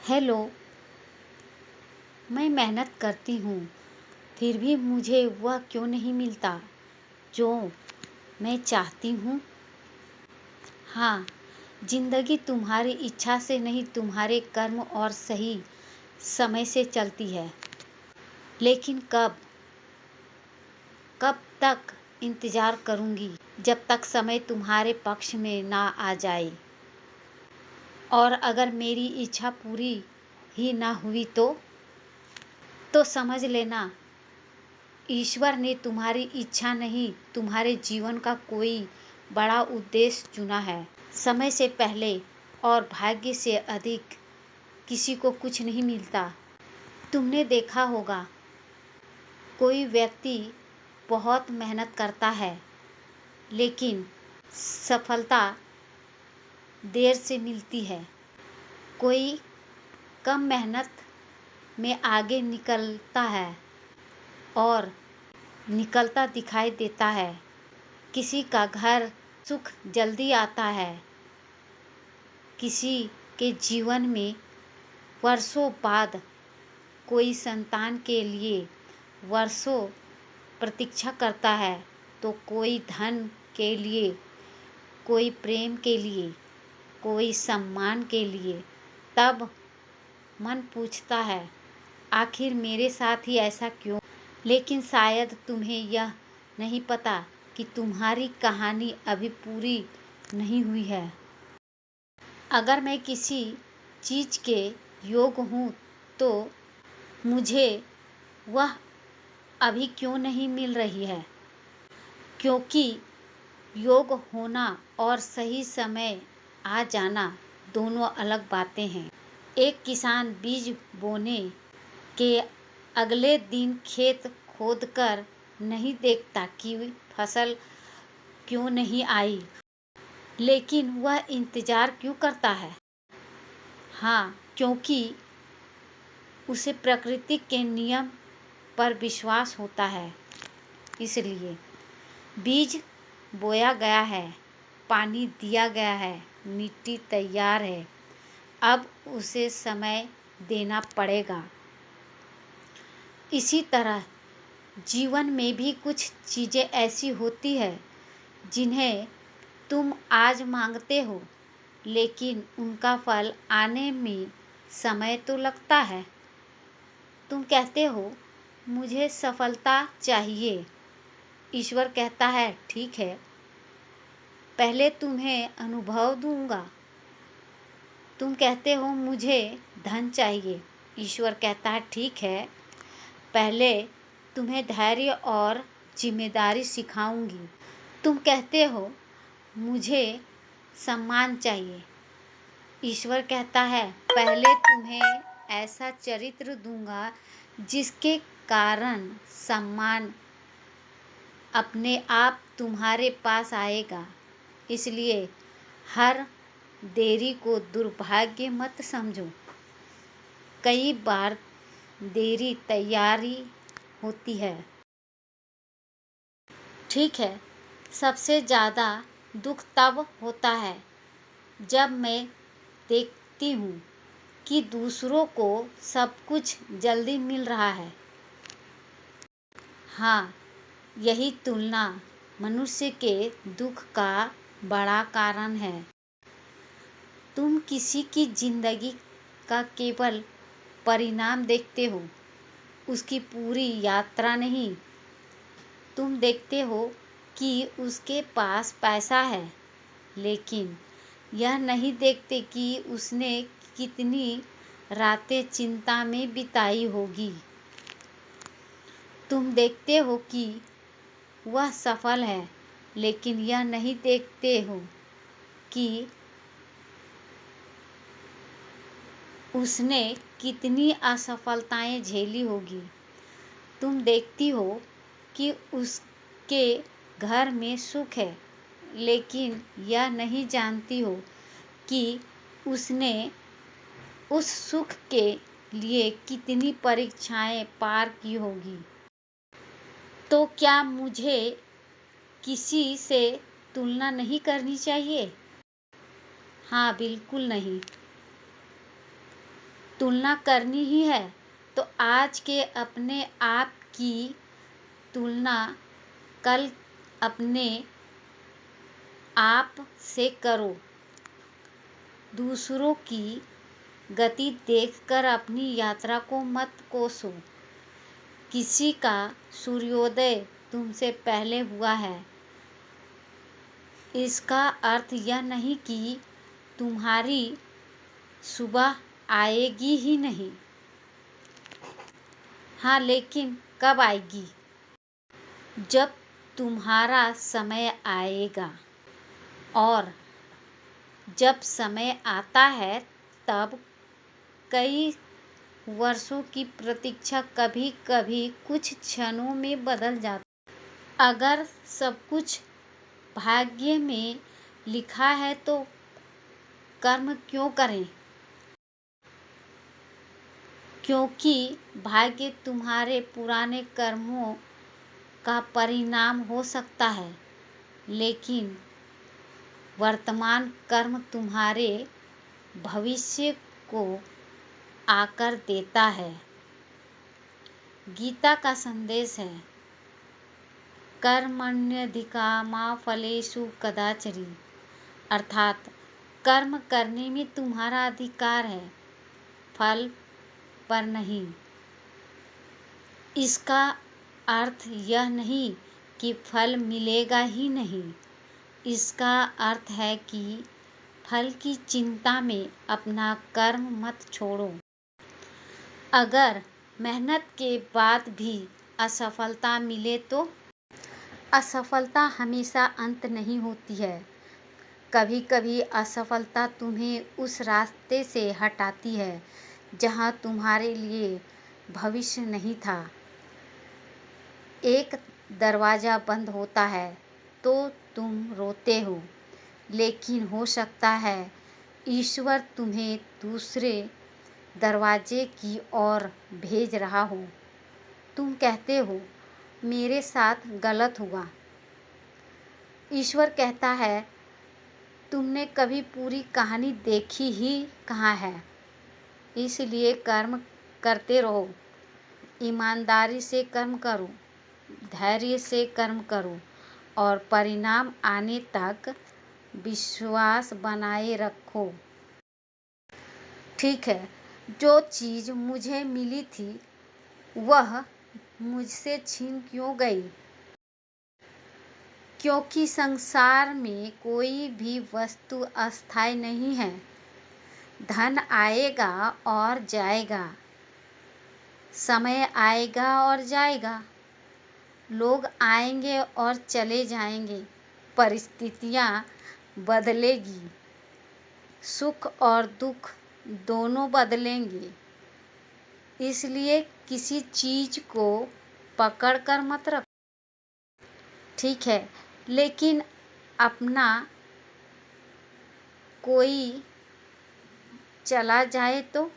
Hello. मैं मेहनत करती हूँ फिर भी मुझे वह क्यों नहीं मिलता जो मैं चाहती हूँ। हाँ, जिंदगी तुम्हारी इच्छा से नहीं, तुम्हारे कर्म और सही समय से चलती है। लेकिन कब कब तक इंतजार करूँगी, जब तक समय तुम्हारे पक्ष में ना आ जाए। और अगर मेरी इच्छा पूरी ही ना हुई तो समझ लेना ईश्वर ने तुम्हारी इच्छा नहीं, तुम्हारे जीवन का कोई बड़ा उद्देश्य चुना है। समय से पहले और भाग्य से अधिक किसी को कुछ नहीं मिलता। तुमने देखा होगा, कोई व्यक्ति बहुत मेहनत करता है लेकिन सफलता देर से मिलती है। कोई कम मेहनत में आगे निकलता है और निकलता दिखाई देता है। किसी का घर सुख जल्दी आता है, किसी के जीवन में वर्षों बाद कोई संतान के लिए वर्षों प्रतीक्षा करता है, तो कोई धन के लिए, कोई प्रेम के लिए, कोई सम्मान के लिए। तब मन पूछता है, आखिर मेरे साथ ही ऐसा क्यों। लेकिन शायद तुम्हें यह नहीं पता कि तुम्हारी कहानी अभी पूरी नहीं हुई है। अगर मैं किसी चीज के योग हूँ तो मुझे वह अभी क्यों नहीं मिल रही है। क्योंकि योग होना और सही समय आ जाना दोनों अलग बातें हैं। एक किसान बीज बोने के अगले दिन खेत खोदकर नहीं देखता कि फसल क्यों नहीं आई, लेकिन वह इंतजार क्यों करता है। हाँ, क्योंकि उसे प्रकृति के नियम पर विश्वास होता है। इसलिए बीज बोया गया है, पानी दिया गया है, मिट्टी तैयार है, अब उसे समय देना पड़ेगा। इसी तरह जीवन में भी कुछ चीजें ऐसी होती है जिन्हें तुम आज मांगते हो, लेकिन उनका फल आने में समय तो लगता है। तुम कहते हो, मुझे सफलता चाहिए। ईश्वर कहता है, ठीक है, पहले तुम्हें अनुभव दूंगा। तुम कहते हो, मुझे धन चाहिए। ईश्वर कहता है, ठीक है, पहले तुम्हें धैर्य और जिम्मेदारी सिखाऊंगी। तुम कहते हो, मुझे सम्मान चाहिए। ईश्वर कहता है, पहले तुम्हें ऐसा चरित्र दूंगा जिसके कारण सम्मान अपने आप तुम्हारे पास आएगा। इसलिए हर देरी को दुर्भाग्य मत समझो। कई बार देरी तैयारी होती है। ठीक है, सबसे ज़्यादा दुख तब होता है जब मैं देखती हूँ कि दूसरों को सब कुछ जल्दी मिल रहा है। हाँ, यही तुलना मनुष्य के दुख का बड़ा कारण है। तुम किसी की जिंदगी का केवल परिणाम देखते हो, उसकी पूरी यात्रा नहीं। तुम देखते हो कि उसके पास पैसा है, लेकिन यह नहीं देखते कि उसने कितनी रातें चिंता में बिताई होगी। तुम देखते हो कि वह सफल है, लेकिन यह नहीं देखते हो कि उसने कितनी असफलताएं झेली होगी। तुम देखती हो कि उसके घर में सुख है, लेकिन यह नहीं जानती हो कि उसने उस सुख के लिए कितनी परीक्षाएं पार की होगी। तो क्या मुझे किसी से तुलना नहीं करनी चाहिए? हाँ, बिल्कुल नहीं। तुलना करनी ही है तो आज के अपने आप की तुलना कल अपने आप से करो। दूसरों की गति देखकर अपनी यात्रा को मत कोसो। किसी का सूर्योदय तुमसे पहले हुआ है, इसका अर्थ यह नहीं कि तुम्हारी सुबह आएगी ही नहीं। हाँ, लेकिन कब आएगी? जब तुम्हारा समय आएगा। और जब समय आता है तब कई वर्षों की प्रतीक्षा कभी कभी कुछ क्षणों में बदल जाती। अगर सब कुछ भाग्य में लिखा है तो कर्म क्यों करें? क्योंकि भाग्य तुम्हारे पुराने कर्मों का परिणाम हो सकता है, लेकिन वर्तमान कर्म तुम्हारे भविष्य को आकार देता है। गीता का संदेश है, कर्मण्यधिकामा फलेषु कदाचन, अर्थात कर्म करने में तुम्हारा अधिकार है, फल पर नहीं। इसका अर्थ यह नहीं कि फल मिलेगा ही नहीं। इसका अर्थ है कि फल की चिंता में अपना कर्म मत छोड़ो। अगर मेहनत के बाद भी असफलता मिले तो असफलता हमेशा अंत नहीं होती है। कभी कभी असफलता तुम्हें उस रास्ते से हटाती है जहां तुम्हारे लिए भविष्य नहीं था। एक दरवाजा बंद होता है तो तुम रोते हो, लेकिन हो सकता है ईश्वर तुम्हें दूसरे दरवाजे की ओर भेज रहा हो। तुम कहते हो, मेरे साथ गलत हुआ। ईश्वर कहता है, तुमने कभी पूरी कहानी देखी ही कहाँ है। इसलिए कर्म करते रहो, ईमानदारी से कर्म करो, धैर्य से कर्म करो और परिणाम आने तक विश्वास बनाए रखो। ठीक है, जो चीज मुझे मिली थी वह मुझसे छीन क्यों गई? क्योंकि संसार में कोई भी वस्तु अस्थायी नहीं है। धन आएगा और जाएगा, समय आएगा और जाएगा, लोग आएंगे और चले जाएंगे, परिस्थितियां बदलेगी, सुख और दुख दोनों बदलेंगे। इसलिए किसी चीज को पकड़ कर मत रखो। ठीक है, लेकिन अपना कोई चला जाए तो?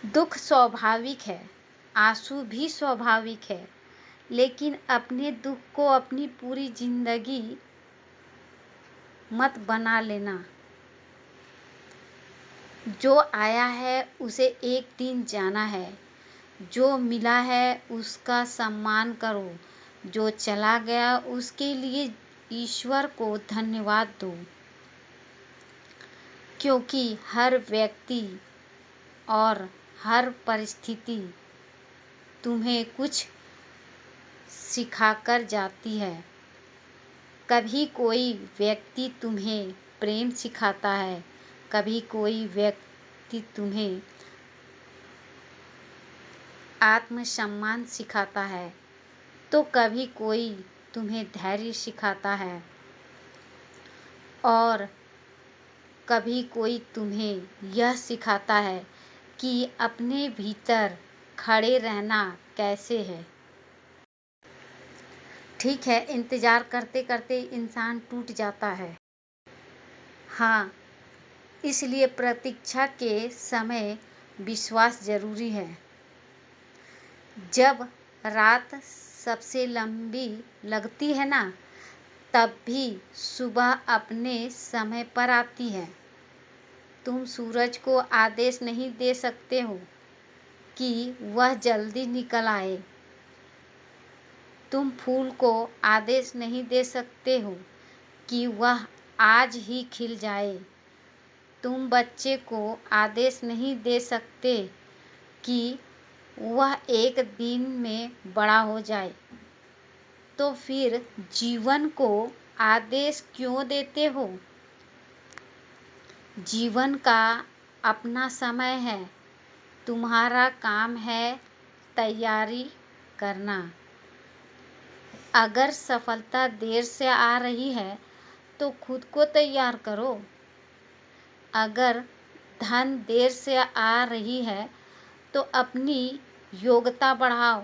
दुख स्वाभाविक है, आंसू भी स्वाभाविक है, लेकिन अपने दुख को अपनी पूरी जिंदगी मत बना लेना। जो आया है उसे एक दिन जाना है। जो मिला है उसका सम्मान करो, जो चला गया उसके लिए ईश्वर को धन्यवाद दो। क्योंकि हर व्यक्ति और हर परिस्थिति तुम्हें कुछ सिखाकर जाती है। कभी कोई व्यक्ति तुम्हें प्रेम सिखाता है, कभी कोई व्यक्ति तुम्हें आत्मसम्मान सिखाता है, तो कभी कोई तुम्हें धैर्य सिखाता है और कभी कोई तुम्हें यह सिखाता है कि अपने भीतर खड़े रहना कैसे है। ठीक है, इंतजार करते करते इंसान टूट जाता है। हाँ, इसलिए प्रतीक्षा के समय विश्वास जरूरी है। जब रात सबसे लंबी लगती है ना, तब भी सुबह अपने समय पर आती है। तुम सूरज को आदेश नहीं दे सकते हो कि वह जल्दी निकल आए। तुम फूल को आदेश नहीं दे सकते हो कि वह आज ही खिल जाए। तुम बच्चे को आदेश नहीं दे सकते कि वह एक दिन में बड़ा हो जाए। तो फिर जीवन को आदेश क्यों देते हो? जीवन का अपना समय है। तुम्हारा काम है तैयारी करना। अगर सफलता देर से आ रही है तो खुद को तैयार करो। अगर धन देर से आ रही है तो अपनी योग्यता बढ़ाओ।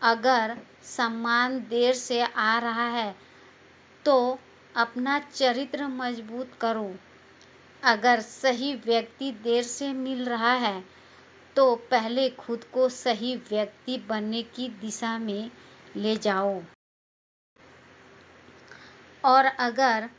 अगर सम्मान देर से आ रहा है तो अपना चरित्र मजबूत करो। अगर सही व्यक्ति देर से मिल रहा है तो पहले खुद को सही व्यक्ति बनने की दिशा में ले जाओ। और अगर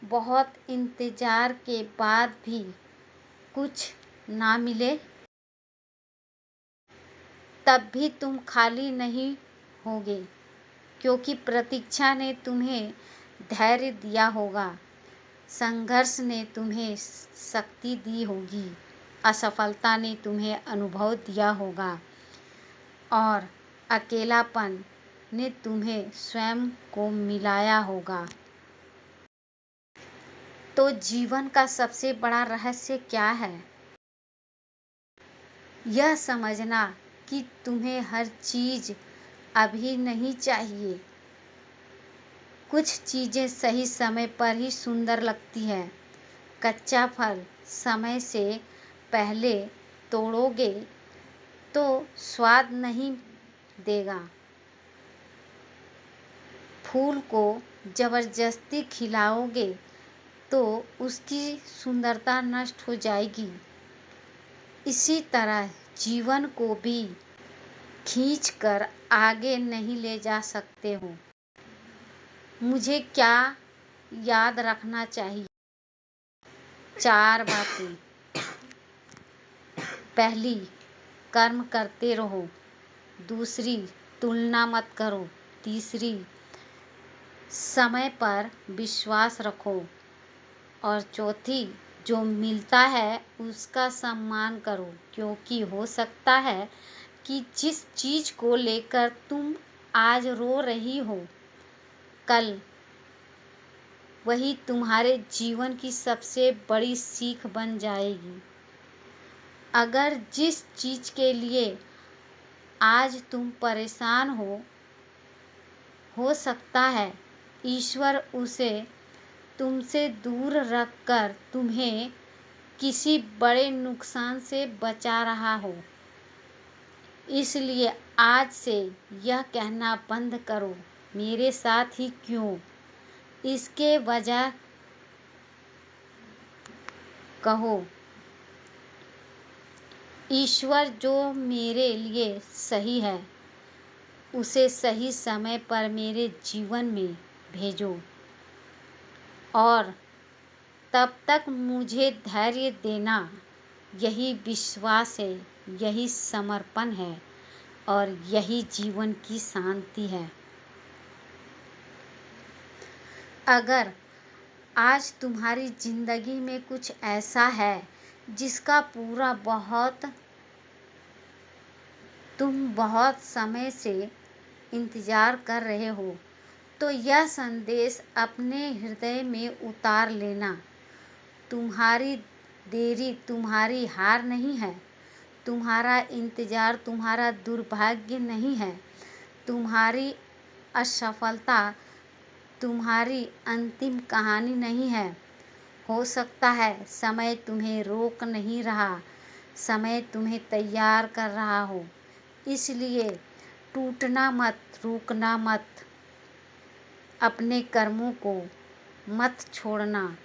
बहुत इंतजार के बाद भी कुछ ना मिले तब भी तुम खाली नहीं होगे, क्योंकि प्रतीक्षा ने तुम्हें धैर्य दिया होगा, संघर्ष ने तुम्हें शक्ति दी होगी, असफलता ने तुम्हें अनुभव दिया होगा और अकेलापन ने तुम्हें स्वयं को मिलाया होगा। तो जीवन का सबसे बड़ा रहस्य क्या है? यह समझना कि तुम्हें हर चीज अभी नहीं चाहिए। कुछ चीजें सही समय पर ही सुंदर लगती है। कच्चा फल समय से पहले तोड़ोगे तो स्वाद नहीं देगा। फूल को जबरदस्ती खिलाओगे तो उसकी सुंदरता नष्ट हो जाएगी। इसी तरह जीवन को भी खींच कर आगे नहीं ले जा सकते हो। मुझे क्या याद रखना चाहिए? 4 बातें। पहली, कर्म करते रहो। दूसरी, तुलना मत करो। तीसरी, समय पर विश्वास रखो। और चौथी, जो मिलता है उसका सम्मान करो, क्योंकि हो सकता है कि जिस चीज को लेकर तुम आज रो रही हो, कल वही तुम्हारे जीवन की सबसे बड़ी सीख बन जाएगी। अगर जिस चीज के लिए आज तुम परेशान हो सकता है ईश्वर उसे तुमसे दूर रखकर तुम्हें किसी बड़े नुकसान से बचा रहा हो। इसलिए आज से यह कहना बंद करो, मेरे साथ ही क्यों? इसके वजह कहो, ईश्वर जो मेरे लिए सही है उसे सही समय पर मेरे जीवन में भेजो। और तब तक मुझे धैर्य देना। यही विश्वास है, यही समर्पण है और यही जीवन की शांति है। अगर आज तुम्हारी जिंदगी में कुछ ऐसा है जिसका तुम बहुत समय से इंतजार कर रहे हो, तो यह संदेश अपने हृदय में उतार लेना। तुम्हारी देरी तुम्हारी हार नहीं है। तुम्हारा इंतजार तुम्हारा दुर्भाग्य नहीं है। तुम्हारी असफलता तुम्हारी अंतिम कहानी नहीं है। हो सकता है समय तुम्हें रोक नहीं रहा, समय तुम्हें तैयार कर रहा हो। इसलिए टूटना मत, रुकना मत, अपने कर्मों को मत छोड़ना,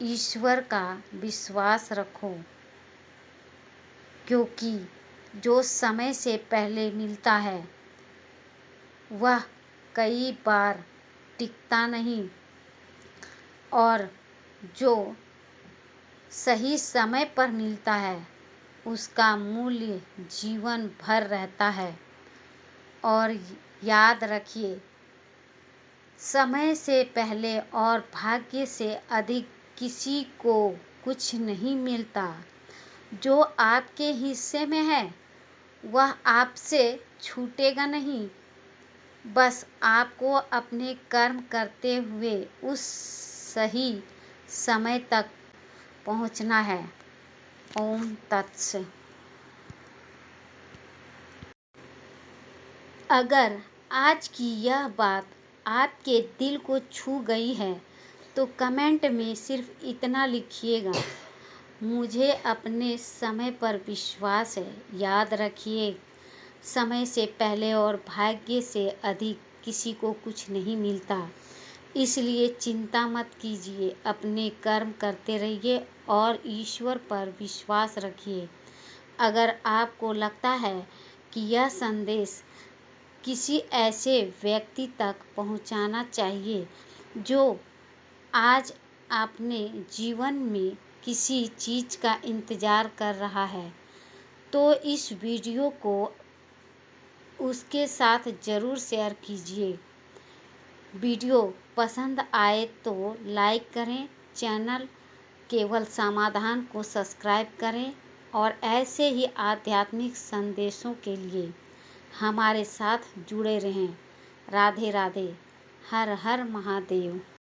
ईश्वर का विश्वास रखो, क्योंकि जो समय से पहले मिलता है वह कई बार टिकता नहीं और जो सही समय पर मिलता है उसका मूल्य जीवन भर रहता है। और याद रखिए, समय से पहले और भाग्य से अधिक किसी को कुछ नहीं मिलता। जो आपके हिस्से में है वह आपसे छूटेगा नहीं। बस आपको अपने कर्म करते हुए उस सही समय तक पहुंचना है। ओम तत्सत। अगर आज की यह बात आपके दिल को छू गई है तो कमेंट में सिर्फ इतना लिखिएगा, मुझे अपने समय पर विश्वास है। याद रखिए, समय से पहले और भाग्य से अधिक किसी को कुछ नहीं मिलता। इसलिए चिंता मत कीजिए, अपने कर्म करते रहिए और ईश्वर पर विश्वास रखिए। अगर आपको लगता है कि यह संदेश किसी ऐसे व्यक्ति तक पहुंचाना चाहिए जो आज अपने जीवन में किसी चीज़ का इंतज़ार कर रहा है, तो इस वीडियो को उसके साथ ज़रूर शेयर कीजिए। वीडियो पसंद आए तो लाइक करें, चैनल केवल समाधान को सब्सक्राइब करें और ऐसे ही आध्यात्मिक संदेशों के लिए हमारे साथ जुड़े रहें। राधे राधे। हर हर महादेव।